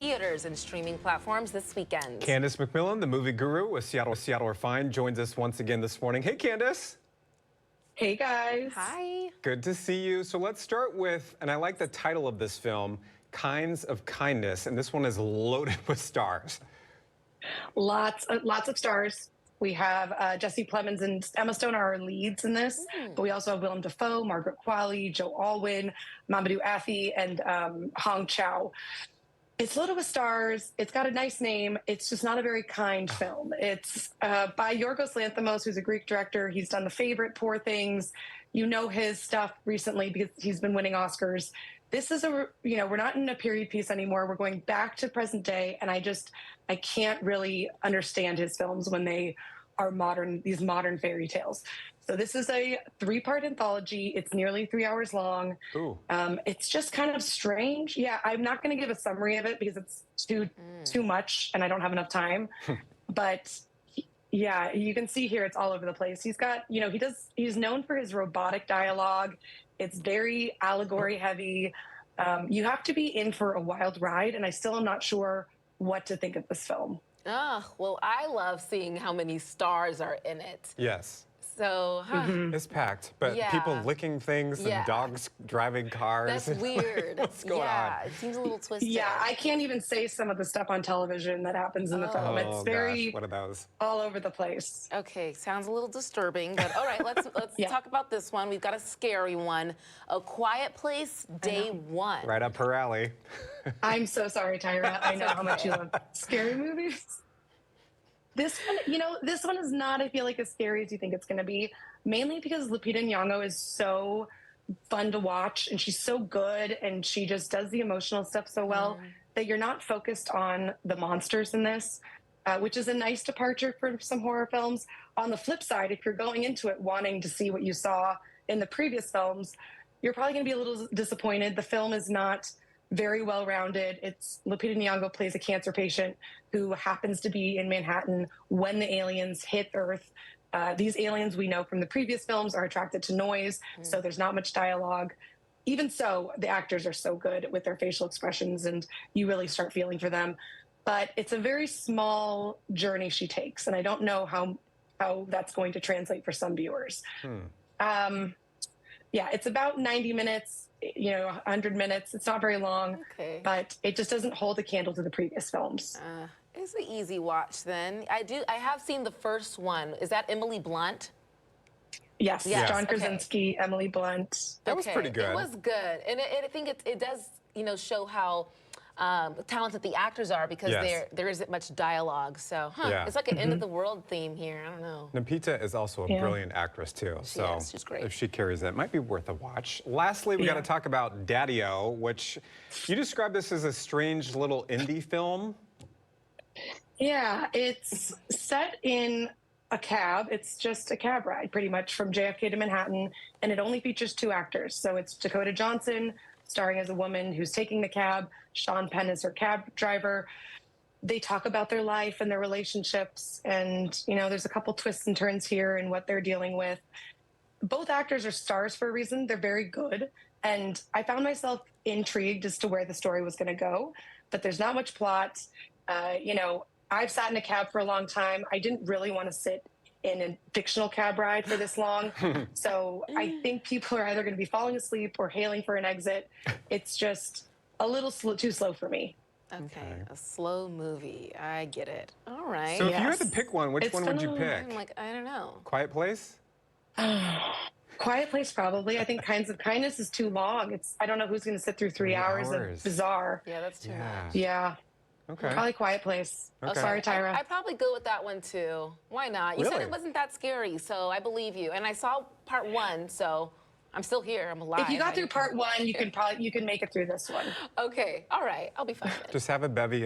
theaters and streaming platforms this weekend. Candace McMillan, the movie guru with Seattle Refined, joins us once again this morning. Hey, Candace. Hey, guys. Hi. Good to see you. So let's start with, and I like the title of this film, Kinds of Kindness, and this one is loaded with stars. Lots of stars. We have Jesse Plemons and Emma Stone are our leads in this, but we also have Willem Dafoe, Margaret Qualley, Joe Alwyn, Mamadou Athie, and Hong Chow. It's loaded with stars. It's got a nice name. It's just not a very kind film. It's by Yorgos Lanthimos, who's a Greek director. He's done The Favorite, Poor Things. You know his stuff recently because he's been winning Oscars. This is we're not in a period piece anymore. We're going back to present day, and I can't really understand his films when they are these modern fairy tales. So this is a 3-part anthology. It's nearly 3 hours long. Ooh. It's just kind of strange. Yeah, I'm not going to give a summary of it because it's too much and I don't have enough time. But yeah, you can see here it's all over the place. He's got, he's known for his robotic dialogue. It's very allegory heavy. You have to be in for a wild ride, and I still am not sure what to think of this film. Well, I love seeing how many stars are in it. Yes. So, It's packed, but Yeah. people licking things Yeah. and dogs driving cars. That's weird. What's going yeah, on? it seems a little twisted. Yeah, I can't even say some of the stuff on television that happens in the film. It's Oh, very gosh, what are those? all over the place. Okay, sounds a little disturbing, but all right, let's Yeah. talk about this one. We've got a scary one. A Quiet Place, Day One. Right up her alley. I'm so sorry, Tyra. I know how much you love scary movies. This one is not, I feel like, as scary as you think it's going to be, mainly because Lupita Nyong'o is so fun to watch, and she's so good, and she just does the emotional stuff so well that you're not focused on the monsters in this, which is a nice departure from some horror films. On the flip side, if you're going into it wanting to see what you saw in the previous films, you're probably going to be a little disappointed. The film is not very well-rounded. It's Lupita Nyong'o plays a cancer patient who happens to be in Manhattan when the aliens hit Earth. These aliens, we know from the previous films, are attracted to noise, so there's not much dialogue. Even so, the actors are so good with their facial expressions, and you really start feeling for them. But it's a very small journey she takes, and I don't know how that's going to translate for some viewers. Yeah, it's about 90 minutes, 100 minutes. It's not very long, but it just doesn't hold a candle to the previous films. It's an easy watch then. I have seen the first one. Is that Emily Blunt? Yes, Yes. John Okay. Krasinski, Emily Blunt. That was pretty good. It was good, and I think it does show how talented the actors are because Yes. there isn't much dialogue. So Yeah. it's like an end of the world theme here. I don't know. Lupita is also a brilliant actress, too. So is. She's great. if she carries it might be worth a watch. Lastly, we got to talk about Daddio, which you described this as a strange little indie film. Yeah, it's set in a cab. It's just a cab ride, pretty much, from JFK to Manhattan, and it only features 2 actors. So it's Dakota Johnson, starring as a woman who's taking the cab. Sean Penn is her cab driver. They talk about their life and their relationships, and, there's a couple twists and turns here in what they're dealing with. Both actors are stars for a reason. They're very good, and I found myself intrigued as to where the story was going to go, but there's not much plot. I've sat in a cab for a long time. I didn't really want to sit in a fictional cab ride for this long. So I think people are either going to be falling asleep or hailing for an exit. It's just a little too slow for me. Okay, a slow movie. I get it. All right. So if you had to pick one, which one would you pick? I'm like, I don't know. Quiet Place? Quiet Place, probably. I think Kinds of Kindness is too long. I don't know who's going to sit through 3 hours of bizarre. Yeah, that's too much. Yeah. Okay. Probably Quiet Place. Okay. Oh, sorry, Tyra. I'd probably go with that one too. Why not? You said Really? it wasn't that scary, so I believe you. And I saw part 1, so I'm still here. I'm alive. If you got through part 1, you can make it through this one. Okay, all right. I'll be fine. Just have a bevy